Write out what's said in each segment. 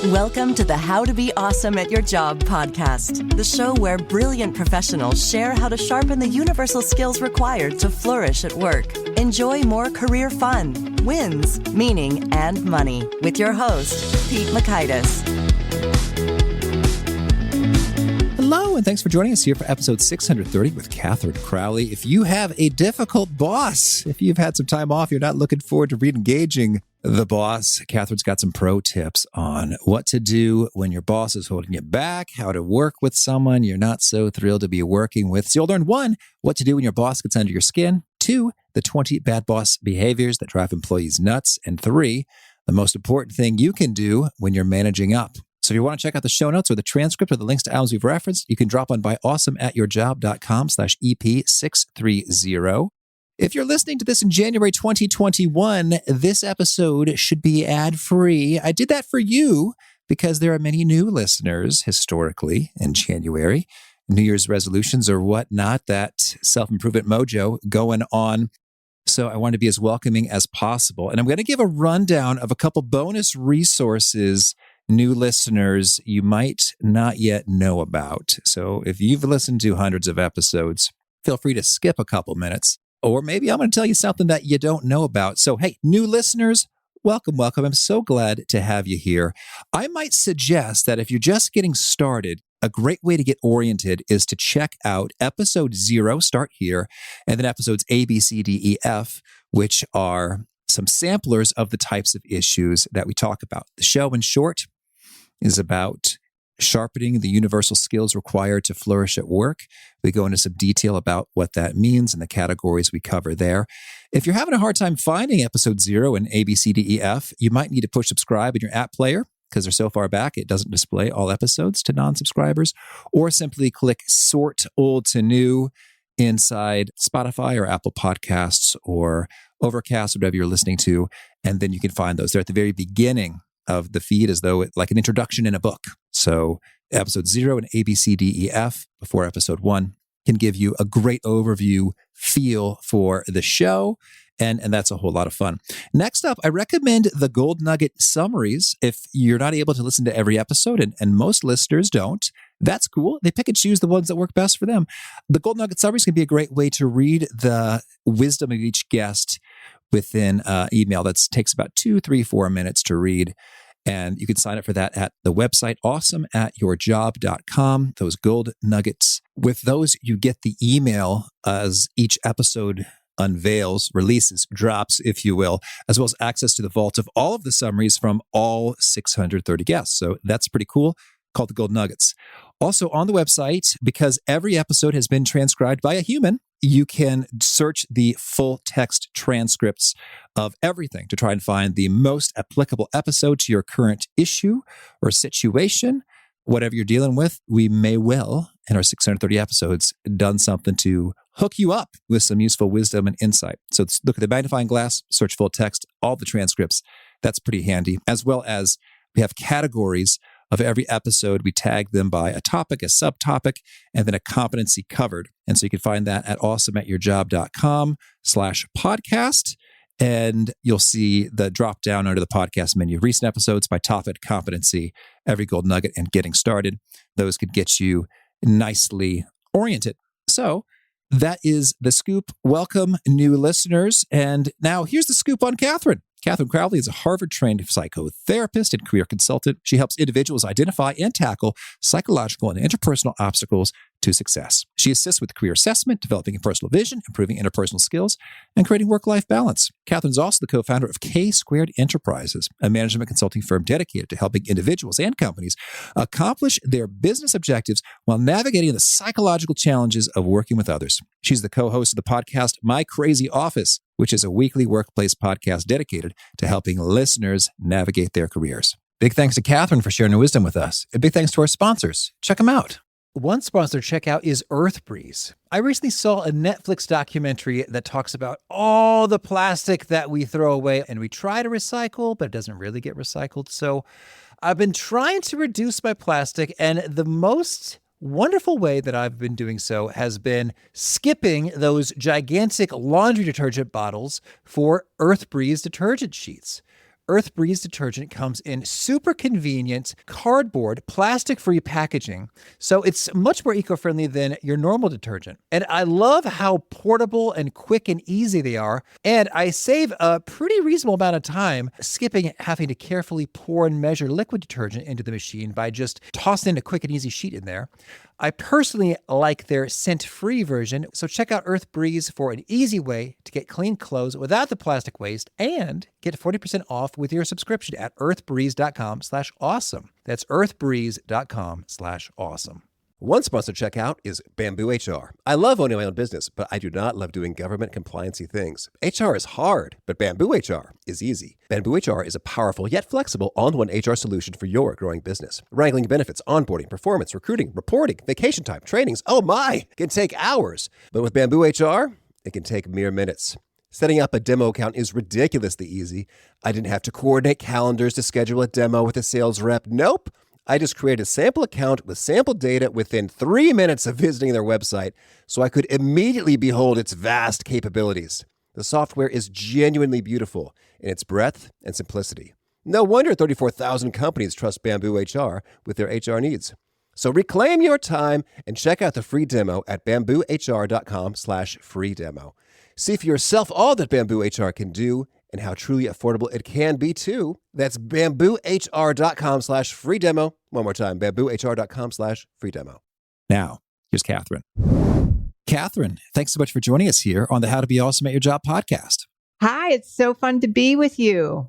Welcome to the How to Be Awesome at Your Job podcast, the show where brilliant professionals share how to sharpen the universal skills required to flourish at work. Enjoy more career fun, wins, meaning, and money with your host, Pete Makaitis. Hello, and thanks for joining us here for episode 630 with Katherine Crowley. If you have a difficult boss, if you've had some time off, you're not looking forward to re-engaging the boss, Katherine's got some pro tips on what to do when your boss is holding you back, how to work with someone you're not so thrilled to be working with. So you'll learn 1, what to do when your boss gets under your skin, 2, the 20 bad boss behaviors that drive employees nuts, and 3, the most important thing you can do when you're managing up. So if you want to check out the show notes or the transcript or the links to albums we've referenced, you can drop on by awesomeatyourjob.com/EP630. If you're listening to this in January 2021, this episode should be ad-free. I did that for you because there are many new listeners historically in January. New Year's resolutions or whatnot, that self-improvement mojo going on. So I want to be as welcoming as possible. And I'm going to give a rundown of a couple bonus resources new listeners you might not yet know about. So if you've listened to hundreds of episodes, feel free to skip a couple minutes. Or maybe I'm going to tell you something that you don't know about. So, hey, new listeners, welcome. I'm so glad to have you here. I might suggest that if you're just getting started, a great way to get oriented is to check out episode 0, start here, and then episodes A, B, C, D, E, F, which are some samplers of the types of issues that we talk about. The show, in short, is about sharpening the universal skills required to flourish at work. We go into some detail about what that means and the categories we cover there. If you're having a hard time finding episode 0 and A, B, C, D, E, F, you might need to push subscribe in your app player because they're so far back it doesn't display all episodes to non-subscribers, or simply click sort old to new inside Spotify or Apple Podcasts or Overcast, whatever you're listening to, and then you can find those. They're at the very beginning of the feed as though like an introduction in a book. So episode 0 and A, B, C, D, E, F before episode 1 can give you a great overview feel for the show. And that's a whole lot of fun. Next up, I recommend the Gold Nugget summaries. If you're not able to listen to every episode, and most listeners don't, that's cool. They pick and choose the ones that work best for them. The Gold Nugget summaries can be a great way to read the wisdom of each guest within email. That takes about 2, 3, 4 minutes to read. And you can sign up for that at the website, awesomeatyourjob.com. Those gold nuggets. With those, you get the email as each episode unveils, releases, drops, if you will, as well as access to the vault of all of the summaries from all 630 guests. So that's pretty cool. Called the Gold Nuggets. Also on the website, because every episode has been transcribed by a human, you can search the full text transcripts of everything to try and find the most applicable episode to your current issue or situation. Whatever you're dealing with, we may well, in our 630 episodes, done something to hook you up with some useful wisdom and insight. So look at the magnifying glass, search full text, all the transcripts. That's pretty handy. As well as we have categories of every episode. We tag them by a topic, a subtopic, and then a competency covered. And so you can find that at awesomeatyourjob.com/podcast. And you'll see the drop down under the podcast menu. Recent episodes by topic, competency, every gold nugget, and getting started. Those could get you nicely oriented. So that is the scoop. Welcome, new listeners. And now here's the scoop on Katherine. Katherine Crowley is a Harvard-trained psychotherapist and career consultant. She helps individuals identify and tackle psychological and interpersonal obstacles to success. She assists with career assessment, developing a personal vision, improving interpersonal skills, and creating work-life balance. Katherine is also the co-founder of K-Squared Enterprises, a management consulting firm dedicated to helping individuals and companies accomplish their business objectives while navigating the psychological challenges of working with others. She's the co-host of the podcast My Crazy Office, which is a weekly workplace podcast dedicated to helping listeners navigate their careers. Big thanks to Katherine for sharing her wisdom with us. And big thanks to our sponsors. Check them out. One sponsor to check out is EarthBreeze. I recently saw a Netflix documentary that talks about all the plastic that we throw away and we try to recycle, but it doesn't really get recycled. So I've been trying to reduce my plastic, and the most wonderful way that I've been doing so has been skipping those gigantic laundry detergent bottles for EarthBreeze detergent sheets. Earth Breeze detergent comes in super convenient cardboard, plastic-free packaging, so it's much more eco-friendly than your normal detergent. And I love how portable and quick and easy they are, and I save a pretty reasonable amount of time skipping having to carefully pour and measure liquid detergent into the machine by just tossing a quick and easy sheet in there. I personally like their scent-free version, so check out Earth Breeze for an easy way to get clean clothes without the plastic waste and get 40% off with your subscription at earthbreeze.com/awesome. That's earthbreeze.com/awesome. One sponsored checkout is Bamboo HR. I love owning my own business, but I do not love doing government compliancy things. HR is hard, but Bamboo HR is easy. Bamboo HR is a powerful yet flexible all-in-one HR solution for your growing business. Wrangling benefits, onboarding, performance, recruiting, reporting, vacation time, trainings, oh my, can take hours. But with Bamboo HR, it can take mere minutes. Setting up a demo account is ridiculously easy. I didn't have to coordinate calendars to schedule a demo with a sales rep. Nope. I just created a sample account with sample data within 3 minutes of visiting their website, so I could immediately behold its vast capabilities. The software is genuinely beautiful in its breadth and simplicity. No wonder 34,000 companies trust Bamboo HR with their HR needs. So reclaim your time and check out the free demo at bamboohr.com/free demo. See for yourself all that Bamboo HR can do and how truly affordable it can be too. That's bamboohr.com/free demo. One more time, bamboohr.com/free demo. Now, here's Katherine. Katherine, thanks so much for joining us here on the How to Be Awesome at Your Job podcast. Hi, it's so fun to be with you.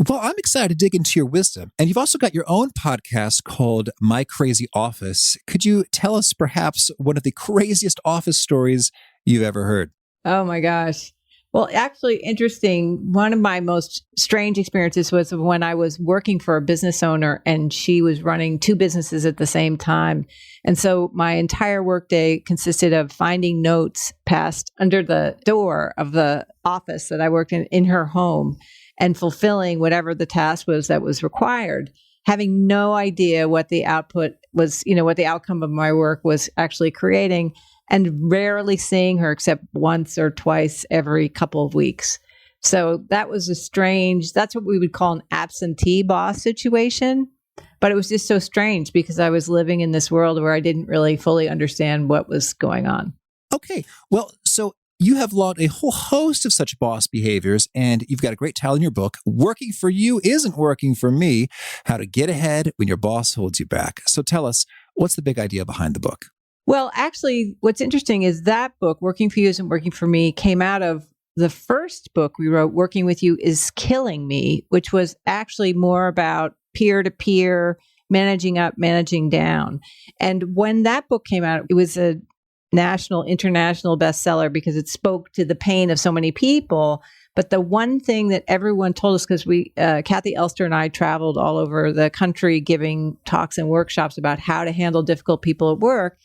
Well, I'm excited to dig into your wisdom. And you've also got your own podcast called My Crazy Office. Could you tell us perhaps one of the craziest office stories you've ever heard? Oh my gosh. Well, actually, interesting. One of my most strange experiences was when I was working for a business owner and she was running two businesses at the same time. And so my entire workday consisted of finding notes passed under the door of the office that I worked in her home and fulfilling whatever the task was that was required, having no idea what the output was, what the outcome of my work was actually creating, and rarely seeing her except once or twice every couple of weeks. So that was that's what we would call an absentee boss situation. But it was just so strange because I was living in this world where I didn't really fully understand what was going on. Okay. Well, so you have logged a whole host of such boss behaviors, and you've got a great title in your book, Working for You Isn't Working for Me, How to Get Ahead When Your Boss Holds You Back. So tell us, what's the big idea behind the book? Well, actually, what's interesting is that book, Working for You Isn't Working for Me, came out of the first book we wrote, Working with You Is Killing Me, which was actually more about peer-to-peer, managing up, managing down. And when that book came out, it was a national, international bestseller because it spoke to the pain of so many people. But the one thing that everyone told us, because Kathy Elster and I traveled all over the country giving talks and workshops about how to handle difficult people at work.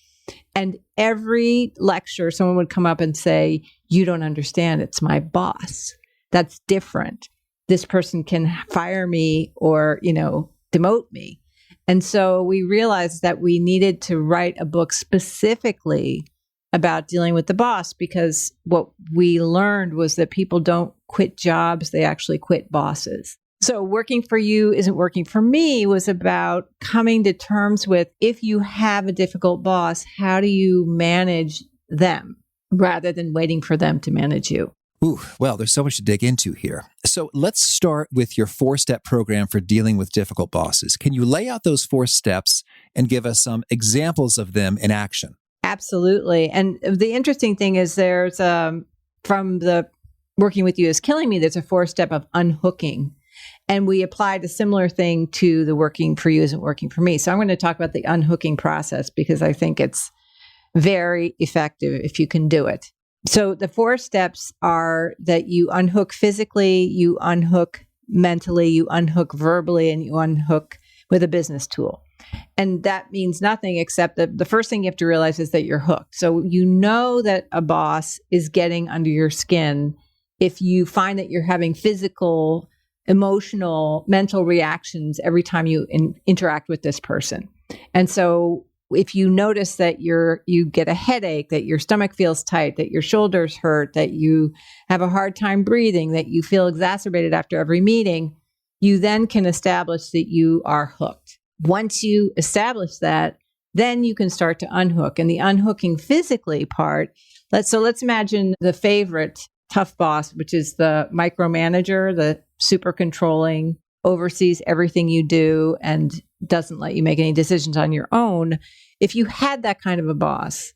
And every lecture, someone would come up and say, you don't understand. It's my boss. That's different. This person can fire me or, demote me. And so we realized that we needed to write a book specifically about dealing with the boss, because what we learned was that people don't quit jobs. They actually quit bosses. So Working for You Isn't Working for Me was about coming to terms with, if you have a difficult boss, how do you manage them rather than waiting for them to manage you? Ooh, well, there's so much to dig into here. So let's start with your 4-step program for dealing with difficult bosses. Can you lay out those 4 steps and give us some examples of them in action? Absolutely. And the interesting thing is there's, from the Working with You Is Killing Me, there's a 4-step of unhooking. And we applied a similar thing to the Working for You Isn't Working for Me. So I'm going to talk about the unhooking process because I think it's very effective if you can do it. So the 4 steps are that you unhook physically, you unhook mentally, you unhook verbally, and you unhook with a business tool. And that means nothing except that the first thing you have to realize is that you're hooked. So you know that a boss is getting under your skin if you find that you're having physical, emotional, mental reactions every time you interact with this person. And so if you notice that you get a headache, that your stomach feels tight, that your shoulders hurt, that you have a hard time breathing, that you feel exacerbated after every meeting, you then can establish that you are hooked. Once you establish that, then you can start to unhook. And the unhooking physically part, let's imagine the favorite tough boss, which is the micromanager, the super controlling, oversees everything you do and doesn't let you make any decisions on your own. If you had that kind of a boss,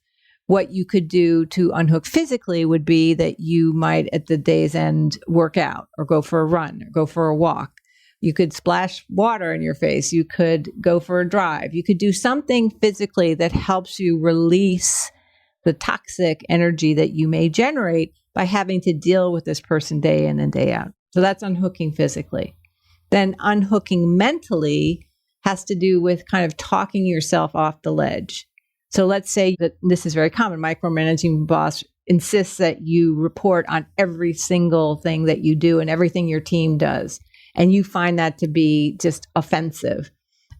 what you could do to unhook physically would be that you might at the day's end work out or go for a run or go for a walk. You could splash water in your face. You could go for a drive. You could do something physically that helps you release the toxic energy that you may generate by having to deal with this person day in and day out. So that's unhooking physically. Then unhooking mentally has to do with kind of talking yourself off the ledge. So let's say that this is very common. Micromanaging boss insists that you report on every single thing that you do and everything your team does. And you find that to be just offensive.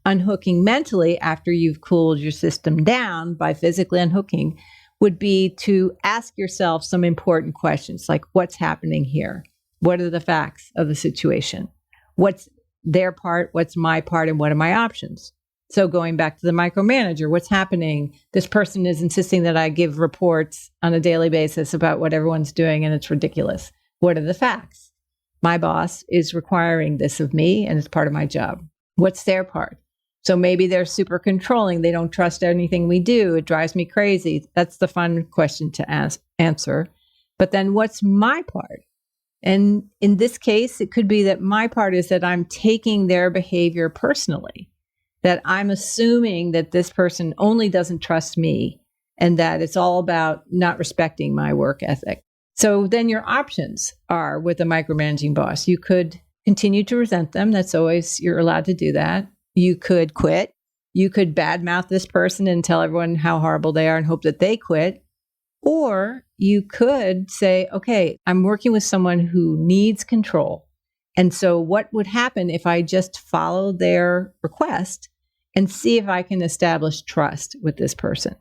Unhooking mentally, after you've cooled your system down by physically unhooking, would be to ask yourself some important questions like, what's happening here? What are the facts of the situation? What's their part? What's my part? And what are my options? So going back to the micromanager, what's happening? This person is insisting that I give reports on a daily basis about what everyone's doing, and it's ridiculous. What are the facts? My boss is requiring this of me, and it's part of my job. What's their part? So maybe they're super controlling. They don't trust anything we do. It drives me crazy. That's the fun question to answer. But then what's my part? And in this case, it could be that my part is that I'm taking their behavior personally, that I'm assuming that this person only doesn't trust me and that it's all about not respecting my work ethic. So then your options are with a micromanaging boss. You could continue to resent them. That's always, you're allowed to do that. You could quit. You could badmouth this person and tell everyone how horrible they are and hope that they quit. Or you could say, okay, I'm working with someone who needs control. And so what would happen if I just follow their request and see if I can establish trust with this person?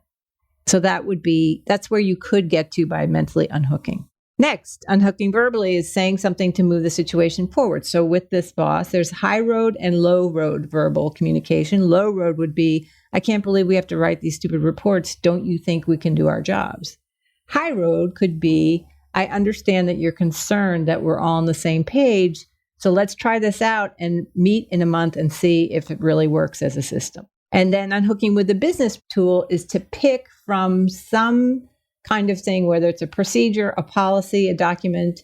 So that's where you could get to by mentally unhooking. Next, unhooking verbally is saying something to move the situation forward. So with this boss, there's high road and low road verbal communication. Low road would be, I can't believe we have to write these stupid reports. Don't you think we can do our jobs? High road could be, I understand that you're concerned that we're all on the same page. So let's try this out and meet in a month and see if it really works as a system. And then unhooking with the business tool is to pick from some kind of thing, whether it's a procedure, a policy, a document,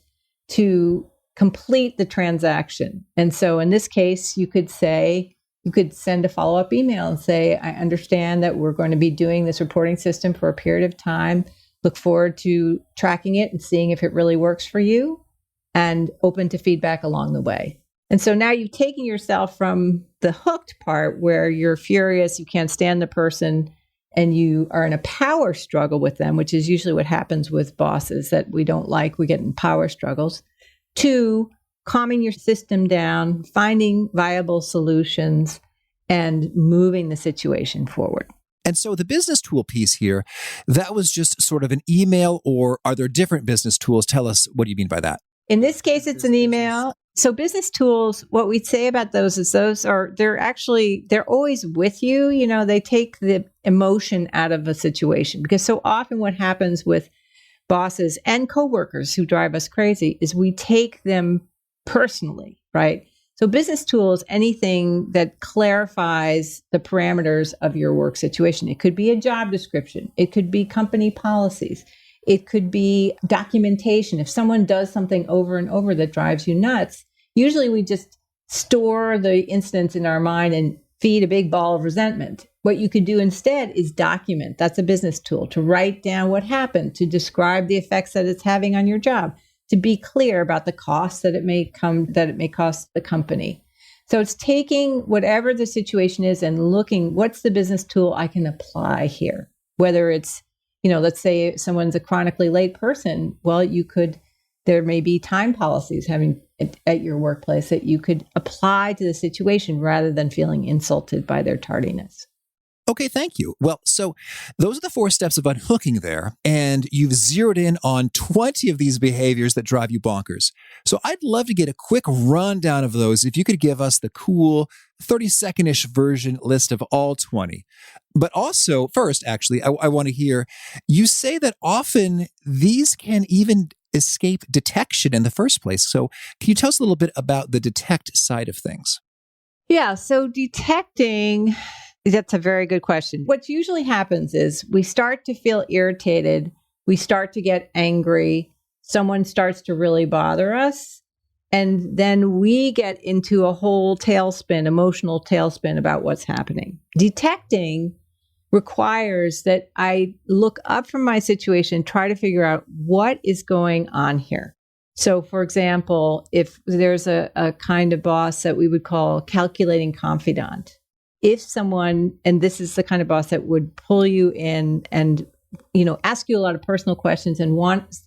to complete the transaction. And so in this case, you could send a follow-up email and say, I understand that we're going to be doing this reporting system for a period of time. Look forward to tracking it and seeing if it really works for you, and open to feedback along the way. And so now you've taken yourself from the hooked part where you're furious, you can't stand the person, and you are in a power struggle with them, which is usually what happens with bosses that we don't like. We get in power struggles, to calming your system down, finding viable solutions, and moving the situation forward. And so the business tool piece here, that was just sort of an email, or are there different business tools? Tell us, what do you mean by that? In this case, it's an email. So business tools, what we'd say about those is they're always with you. You know, they take the emotion out of a situation, because so often what happens with bosses and coworkers who drive us crazy is we take them personally, right? So business tools, anything that clarifies the parameters of your work situation. It could be a job description. It could be company policies. It could be documentation. If someone does something over and over that drives you nuts, usually we just store the incidents in our mind and feed a big ball of resentment. What you could do instead is document. That's a business tool, to write down what happened, to describe the effects that it's having on your job, to be clear about the costs that it may cost the company. So it's taking whatever the situation is and looking, what's the business tool I can apply here? Whether it's, let's say someone's a chronically late person. Well, there may be time policies having at your workplace that you could apply to the situation rather than feeling insulted by their tardiness. Okay, thank you. Well, so those are the 4 steps of unhooking there, and you've zeroed in on 20 of these behaviors that drive you bonkers. So I'd love to get a quick rundown of those if you could give us the cool 30-second-ish version list of all 20. But also, first, actually, I want to hear, you say that often these can even escape detection in the first place. So can you tell us a little bit about the detect side of things? Yeah, so detecting, that's a very good question. What usually happens is we start to feel irritated, we start to get angry, someone starts to really bother us, and then we get into a whole tailspin, emotional tailspin about what's happening. Detecting requires that I look up from my situation, try to figure out what is going on here. So, for example, if there's a kind of boss that we would call calculating confidant, if someone, and this is the kind of boss that would pull you in and, ask you a lot of personal questions and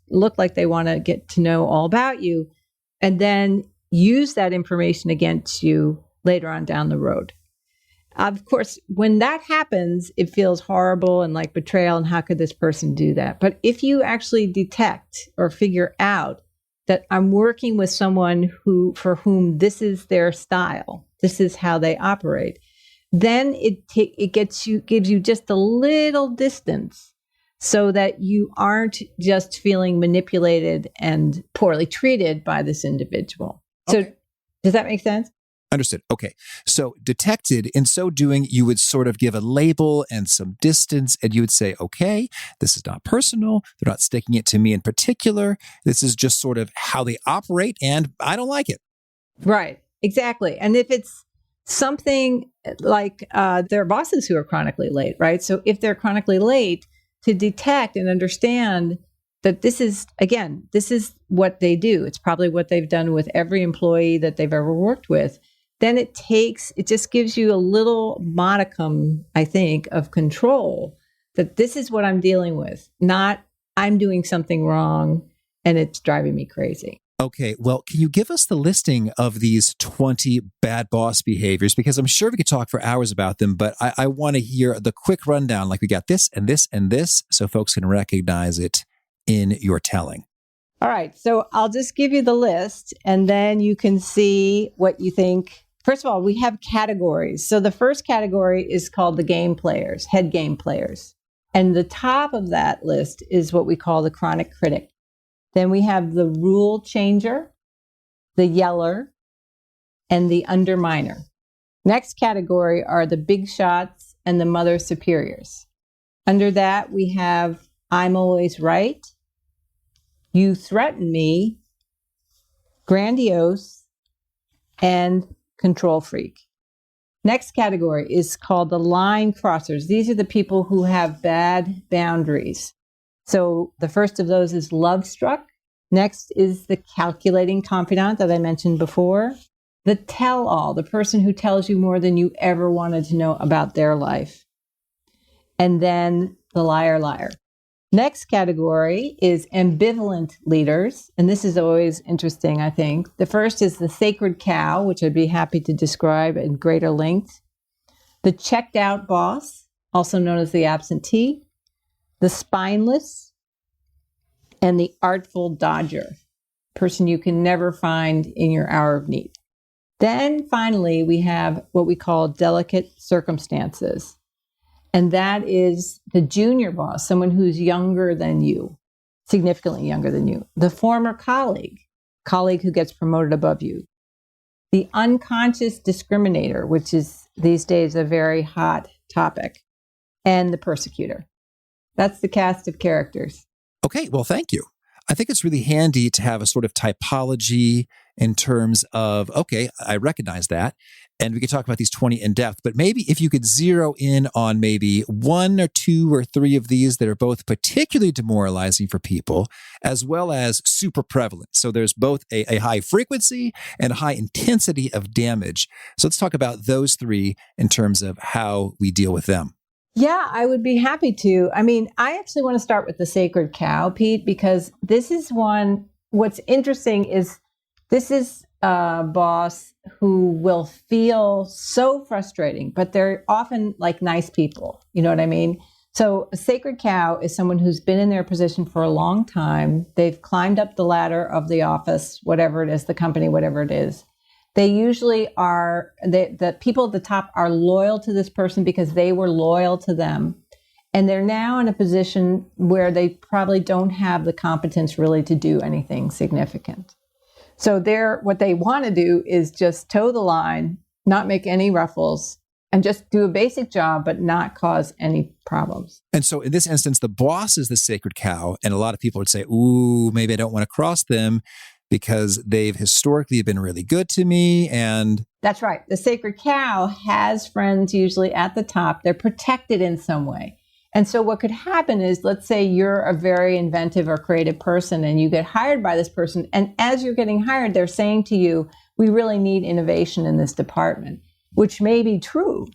look like they want to get to know all about you, and then use that information against you later on down the road. Of course, when that happens, it feels horrible and like betrayal, and how could this person do that? But if you actually detect or figure out that I'm working with someone for whom this is their style, this is how they operate, then it gives you just a little distance so that you aren't just feeling manipulated and poorly treated by this individual. Okay. So does that make sense? Understood. Okay. So detected, in so doing, you would sort of give a label and some distance, and you would say, okay, this is not personal. They're not sticking it to me in particular. This is just sort of how they operate, and I don't like it. Right. Exactly. And if it's something like there are bosses who are chronically late, right? So if they're chronically late, to detect and understand that this is what they do. It's probably what they've done with every employee that they've ever worked with. Then it just gives you a little modicum, I think, of control that this is what I'm dealing with, not I'm doing something wrong and it's driving me crazy. Okay, well, can you give us the listing of these 20 bad boss behaviors? Because I'm sure we could talk for hours about them, but I want to hear the quick rundown, like we got this and this and this, so folks can recognize it in your telling. All right, so I'll just give you the list, and then you can see what you think. First of all, we have categories. So the first category is called the game players, head game players. And the top of that list is what we call the chronic critic. Then we have the rule changer, the yeller, and the underminer. Next category are the big shots and the mother superiors. Under that, we have I'm always right, you threaten me, grandiose, and control freak. Next category is called the line crossers. These are the people who have bad boundaries. So the first of those is love struck. Next is the calculating confidant that I mentioned before. The tell-all, the person who tells you more than you ever wanted to know about their life. And then the liar. Next category is ambivalent leaders. And this is always interesting, I think. The first is the sacred cow, which I'd be happy to describe in greater length. The checked out boss, also known as the absentee. The spineless, and the artful dodger, person you can never find in your hour of need. Then finally, we have what we call delicate circumstances. And that is the junior boss, someone who's younger than you, significantly younger than you. The former colleague who gets promoted above you. The unconscious discriminator, which is these days a very hot topic. And the persecutor. That's the cast of characters. Okay, well, thank you. I think it's really handy to have a sort of typology in terms of, okay, I recognize that. And we could talk about these 20 in depth, but maybe if you could zero in on maybe 1 or 2 or 3 of these that are both particularly demoralizing for people, as well as super prevalent. So there's both a high frequency and a high intensity of damage. So let's talk about those 3 in terms of how we deal with them. Yeah, I would be happy to. I mean, I actually want to start with the sacred cow, Pete, because this is one, what's interesting is this is a boss who will feel so frustrating, but they're often like nice people. You know what I mean? So a sacred cow is someone who's been in their position for a long time. They've climbed up the ladder of the office, whatever it is, the company, whatever it is. They usually are, the people at the top are loyal to this person because they were loyal to them. And they're now in a position where they probably don't have the competence really to do anything significant. So what they want to do is just toe the line, not make any ruffles, and just do a basic job, but not cause any problems. And so in this instance, the boss is the sacred cow. And a lot of people would say, ooh, maybe I don't want to cross them because they've historically been really good to me. And that's right. The sacred cow has friends usually at the top. They're protected in some way. And so what could happen is, let's say you're a very inventive or creative person and you get hired by this person. And as you're getting hired, they're saying to you, we really need innovation in this department, which may be true.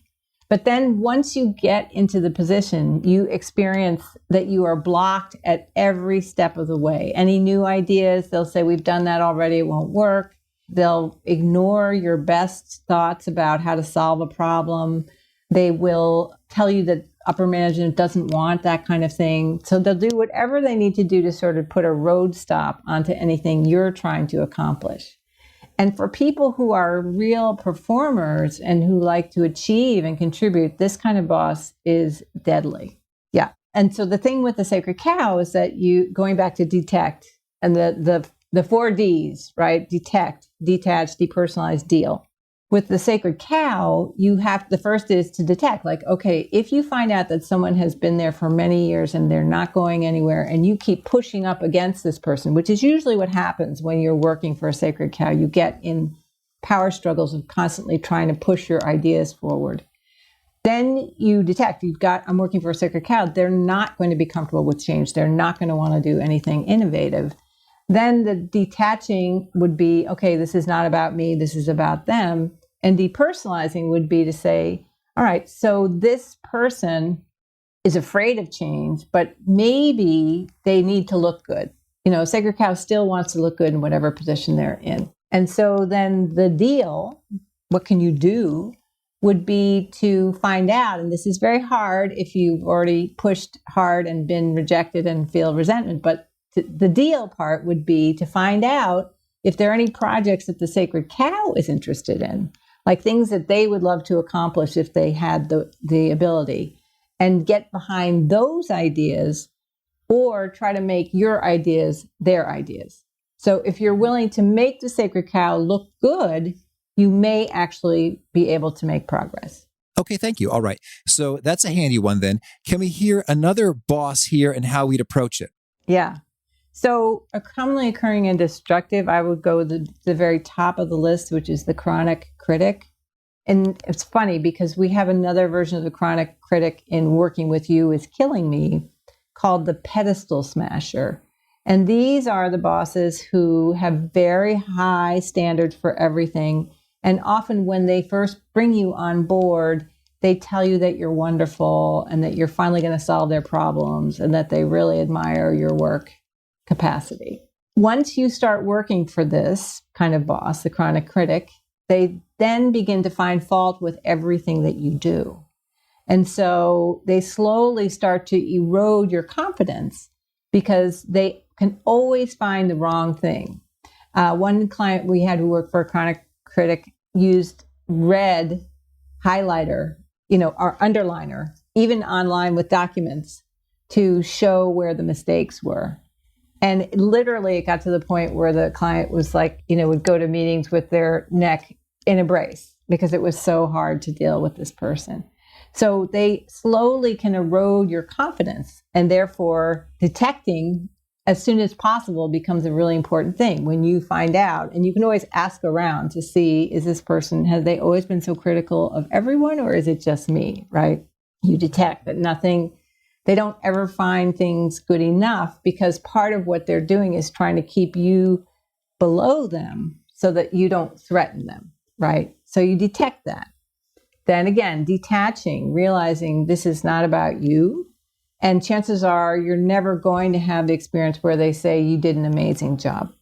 But then once you get into the position, you experience that you are blocked at every step of the way. Any new ideas, they'll say, we've done that already, it won't work. They'll ignore your best thoughts about how to solve a problem. They will tell you that upper management doesn't want that kind of thing. So they'll do whatever they need to do to sort of put a road stop onto anything you're trying to accomplish. And for people who are real performers and who like to achieve and contribute, this kind of boss is deadly. Yeah. And so the thing with the sacred cow is that going back to detect and the 4 Ds, right? Detect, detach, depersonalize, deal. With the sacred cow, the first is to detect, like, okay, if you find out that someone has been there for many years and they're not going anywhere and you keep pushing up against this person, which is usually what happens when you're working for a sacred cow, you get in power struggles of constantly trying to push your ideas forward. Then you detect, I'm working for a sacred cow. They're not going to be comfortable with change. They're not going to want to do anything innovative. Then the detaching would be, okay, this is not about me, this is about them. And depersonalizing would be to say, all right, so this person is afraid of change, but maybe they need to look good. Sacred cow still wants to look good in whatever position they're in. And so then the deal, what can you do, would be to find out, and this is very hard if you've already pushed hard and been rejected and feel resentment, but the deal part would be to find out if there are any projects that the sacred cow is interested in, like things that they would love to accomplish if they had the ability, and get behind those ideas or try to make your ideas their ideas. So if you're willing to make the sacred cow look good, you may actually be able to make progress. Okay, thank you. All right. So that's a handy one then. Can we hear another boss here and how we'd approach it? Yeah. So a commonly occurring and destructive, I would go to the very top of the list, which is the chronic critic. And it's funny because we have another version of the chronic critic in Working With You is Killing Me called the pedestal smasher. And these are the bosses who have very high standards for everything. And often when they first bring you on board, they tell you that you're wonderful and that you're finally going to solve their problems and that they really admire your work capacity. Once you start working for this kind of boss, the chronic critic, they then begin to find fault with everything that you do. And so they slowly start to erode your confidence because they can always find the wrong thing. One client we had who worked for a chronic critic used red highlighter, or underliner, even online with documents, to show where the mistakes were. And literally it got to the point where the client was like, would go to meetings with their neck in a brace because it was so hard to deal with this person. So they slowly can erode your confidence, and therefore detecting as soon as possible becomes a really important thing when you find out. And you can always ask around to see, have they always been so critical of everyone, or is it just me, right? You detect that they don't ever find things good enough because part of what they're doing is trying to keep you below them so that you don't threaten them, right? So you detect that. Then again, detaching, realizing this is not about you. And chances are you're never going to have the experience where they say you did an amazing job.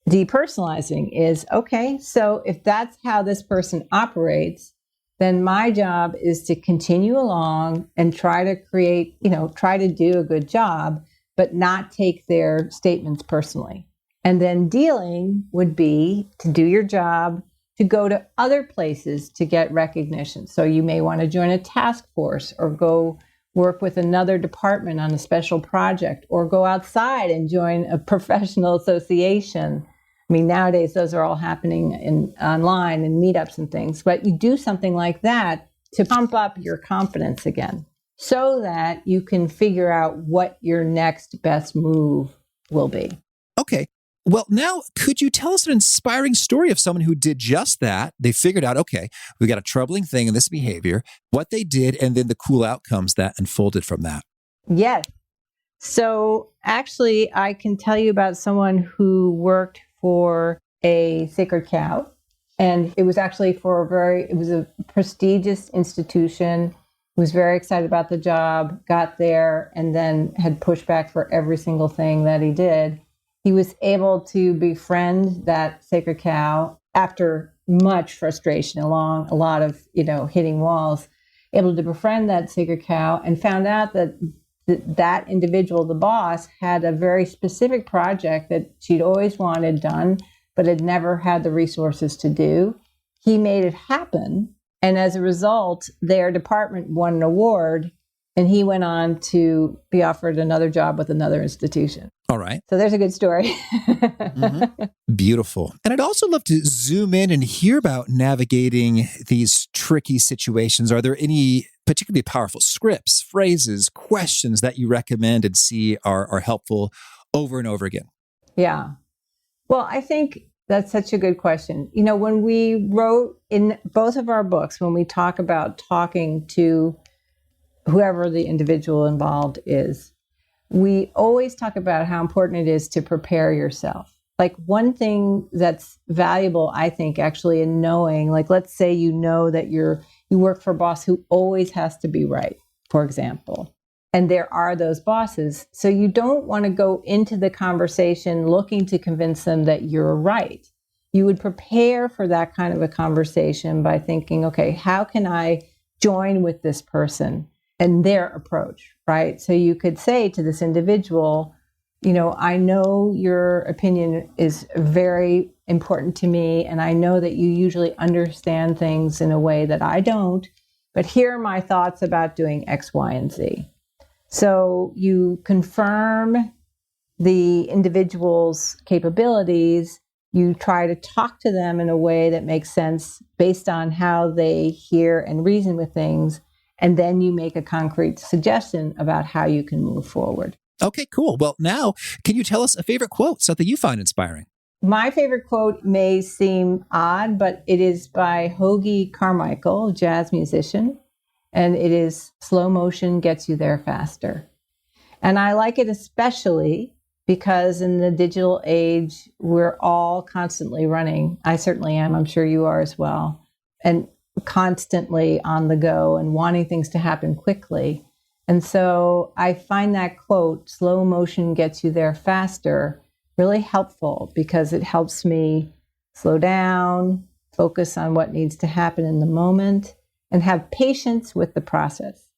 Depersonalizing is, okay, so if that's how this person operates, then my job is to continue along and try to create, try to do a good job, but not take their statements personally. And then dealing would be to do your job, to go to other places to get recognition. So you may want to join a task force or go work with another department on a special project or go outside and join a professional association. I mean, nowadays, those are all happening online and meetups and things, but you do something like that to pump up your confidence again so that you can figure out what your next best move will be. Okay. Well, now, could you tell us an inspiring story of someone who did just that? They figured out, okay, we got a troubling thing in this behavior, what they did, and then the cool outcomes that unfolded from that. Yes. So actually, I can tell you about someone who worked for a sacred cow. And it was actually it was a prestigious institution, was very excited about the job, got there, and then had pushback for every single thing that he did. He was able to befriend that sacred cow after much frustration along a lot of, hitting walls, able to befriend that sacred cow and found out that that individual, the boss, had a very specific project that she'd always wanted done, but had never had the resources to do. He made it happen. And as a result, their department won an award, and he went on to be offered another job with another institution. All right. So there's a good story. Mm-hmm. Beautiful. And I'd also love to zoom in and hear about navigating these tricky situations. Are there any particularly powerful scripts, phrases, questions that you recommend and see are helpful over and over again? Yeah. Well, I think that's such a good question. When we wrote in both of our books, when we talk about talking to whoever the individual involved is, we always talk about how important it is to prepare yourself. Like one thing that's valuable, I think, actually in knowing, like, let's say that you work for a boss who always has to be right, for example. And there are those bosses. So you don't want to go into the conversation looking to convince them that you're right. You would prepare for that kind of a conversation by thinking, okay, how can I join with this person and their approach, right? So you could say to this individual, I know your opinion is very important to me, and I know that you usually understand things in a way that I don't, but here are my thoughts about doing X, Y, and Z. So you confirm the individual's capabilities, you try to talk to them in a way that makes sense based on how they hear and reason with things, and then you make a concrete suggestion about how you can move forward. Okay, cool. Well, now, can you tell us a favorite quote, something you find inspiring? My favorite quote may seem odd, but it is by Hoagy Carmichael, a jazz musician, and it is, "Slow motion gets you there faster." And I like it especially because in the digital age, we're all constantly running. I certainly am. I'm sure you are as well. And constantly on the go and wanting things to happen quickly. And so I find that quote, "Slow motion gets you there faster," really helpful because it helps me slow down, focus on what needs to happen in the moment, and have patience with the process.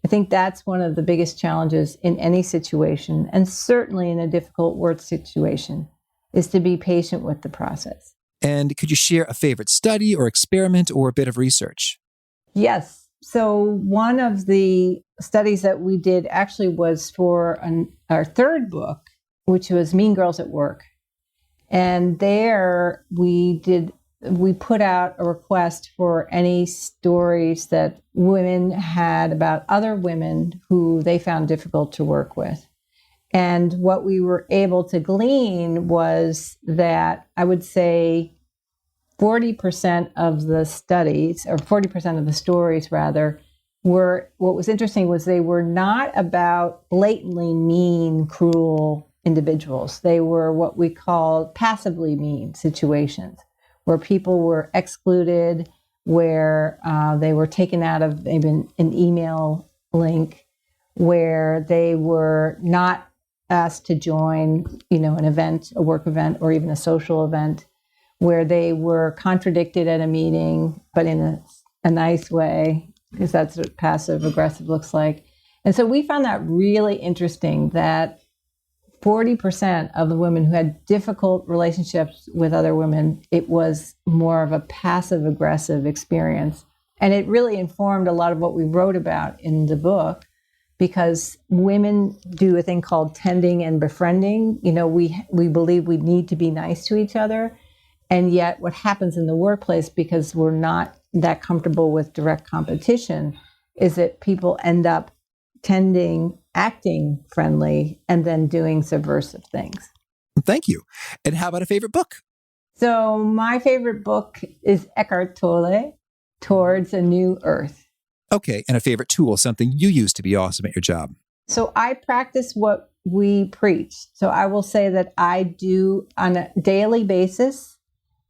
I think that's one of the biggest challenges in any situation, and certainly in a difficult work situation, is to be patient with the process. And could you share a favorite study or experiment or a bit of research? Yes. So one of the studies that we did actually was for our third book, which was Mean Girls at Work. And there we put out a request for any stories that women had about other women who they found difficult to work with. And what we were able to glean was that I would say 40% of the studies, or 40% of the stories rather, what was interesting was they were not about blatantly mean, cruel individuals. They were what we call passively mean situations, where people were excluded, where they were taken out of maybe an email link, where they were not asked to join, an event, a work event, or even a social event where they were contradicted at a meeting, but in a nice way, because that's what passive aggressive looks like. And so we found that really interesting, that 40% of the women who had difficult relationships with other women, it was more of a passive aggressive experience. And it really informed a lot of what we wrote about in the book, because women do a thing called tending and befriending. We believe we need to be nice to each other. And yet what happens in the workplace, because we're not that comfortable with direct competition, is that people end up tending, acting friendly, and then doing subversive things. Thank you. And how about a favorite book? So my favorite book is Eckhart Tolle, Towards a New Earth. Okay. And a favorite tool, something you use to be awesome at your job. So I practice what we preach. So I will say that I do on a daily basis.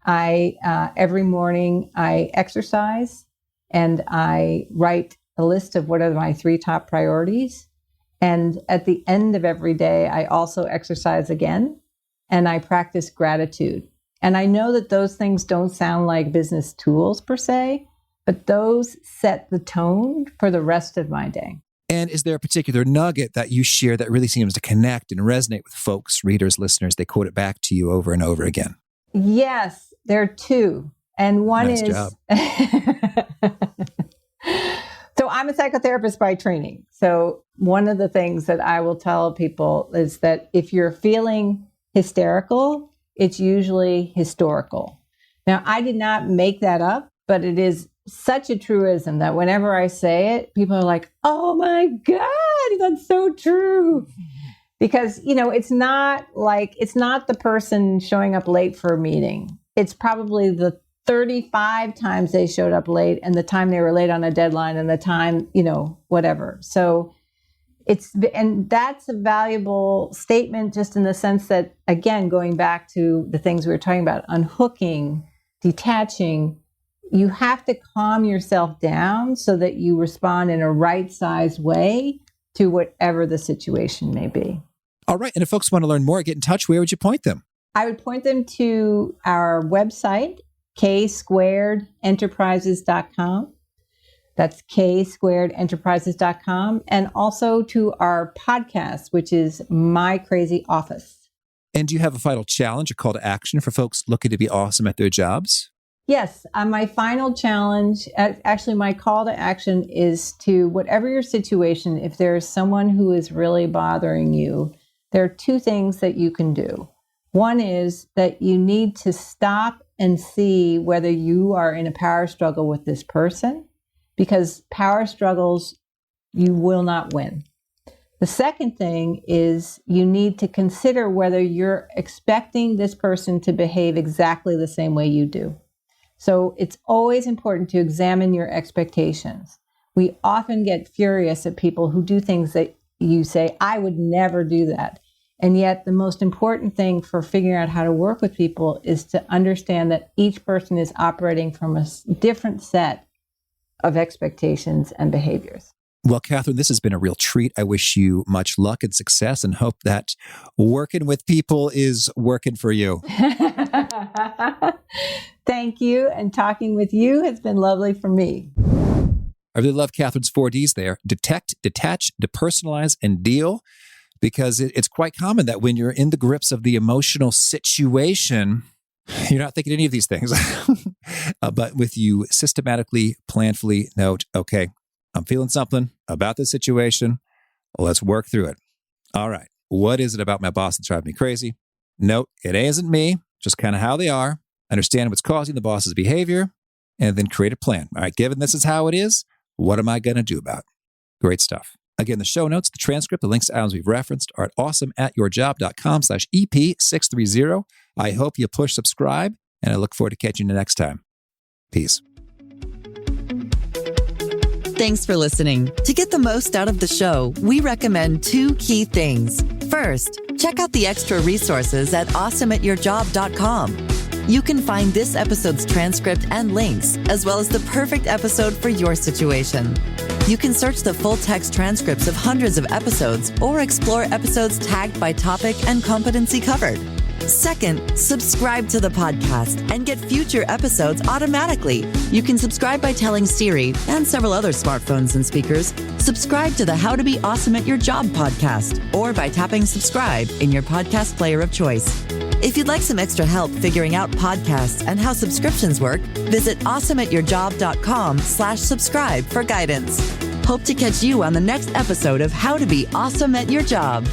Every morning I exercise and I write a list of what are my 3 top priorities. And at the end of every day, I also exercise again and I practice gratitude. And I know that those things don't sound like business tools per se, but those set the tone for the rest of my day. And is there a particular nugget that you share that really seems to connect and resonate with folks, readers, listeners? They quote it back to you over and over again. Yes, there are 2. And one nice is... job. So I'm a psychotherapist by training. So one of the things that I will tell people is that if you're feeling hysterical, it's usually historical. Now, I did not make that up, but it is such a truism that whenever I say it, people are like, oh my God, that's so true. Because, it's not the person showing up late for a meeting. It's probably the 35 times they showed up late and the time they were late on a deadline and the time, whatever. So and that's a valuable statement just in the sense that, again, going back to the things we were talking about, unhooking, detaching, you have to calm yourself down so that you respond in a right-sized way to whatever the situation may be. All right. And if folks want to learn more, get in touch, where would you point them? I would point them to our website, ksquaredenterprises.com. That's ksquaredenterprises.com. And also to our podcast, which is My Crazy Office. And do you have a final challenge, a call to action for folks looking to be awesome at their jobs? Yes. My final challenge, actually my call to action is to, whatever your situation, if there's someone who is really bothering you, there are 2 things that you can do. One is that you need to stop and see whether you are in a power struggle with this person, because power struggles, you will not win. The second thing is you need to consider whether you're expecting this person to behave exactly the same way you do. So it's always important to examine your expectations. We often get furious at people who do things that you say, I would never do that. And yet the most important thing for figuring out how to work with people is to understand that each person is operating from a different set of expectations and behaviors. Well, Katherine, this has been a real treat. I wish you much luck and success and hope that working with people is working for you. Thank you. And talking with you has been lovely for me. I really love Katherine's 4 Ds there. Detect, detach, depersonalize, and deal. Because it's quite common that when you're in the grips of the emotional situation, you're not thinking any of these things. But with you systematically, planfully note, okay, I'm feeling something about this situation. Let's work through it. All right. What is it about my boss that's driving me crazy? Note, it isn't me, just kind of how they are. Understand what's causing the boss's behavior, and then create a plan. All right, given this is how it is, what am I going to do about it? Great stuff. Again, the show notes, the transcript, the links to items we've referenced are at awesomeatyourjob.com/EP630. I hope you push subscribe, and I look forward to catching you next time. Peace. Thanks for listening. To get the most out of the show, we recommend 2 key things. First, check out the extra resources at awesomeatyourjob.com. You can find this episode's transcript and links, as well as the perfect episode for your situation. You can search the full-text transcripts of hundreds of episodes or explore episodes tagged by topic and competency covered. Second, subscribe to the podcast and get future episodes automatically. You can subscribe by telling Siri and several other smartphones and speakers, subscribe to the How to Be Awesome at Your Job podcast, or by tapping subscribe in your podcast player of choice. If you'd like some extra help figuring out podcasts and how subscriptions work, visit awesomeatyourjob.com/subscribe for guidance. Hope to catch you on the next episode of How to Be Awesome at Your Job.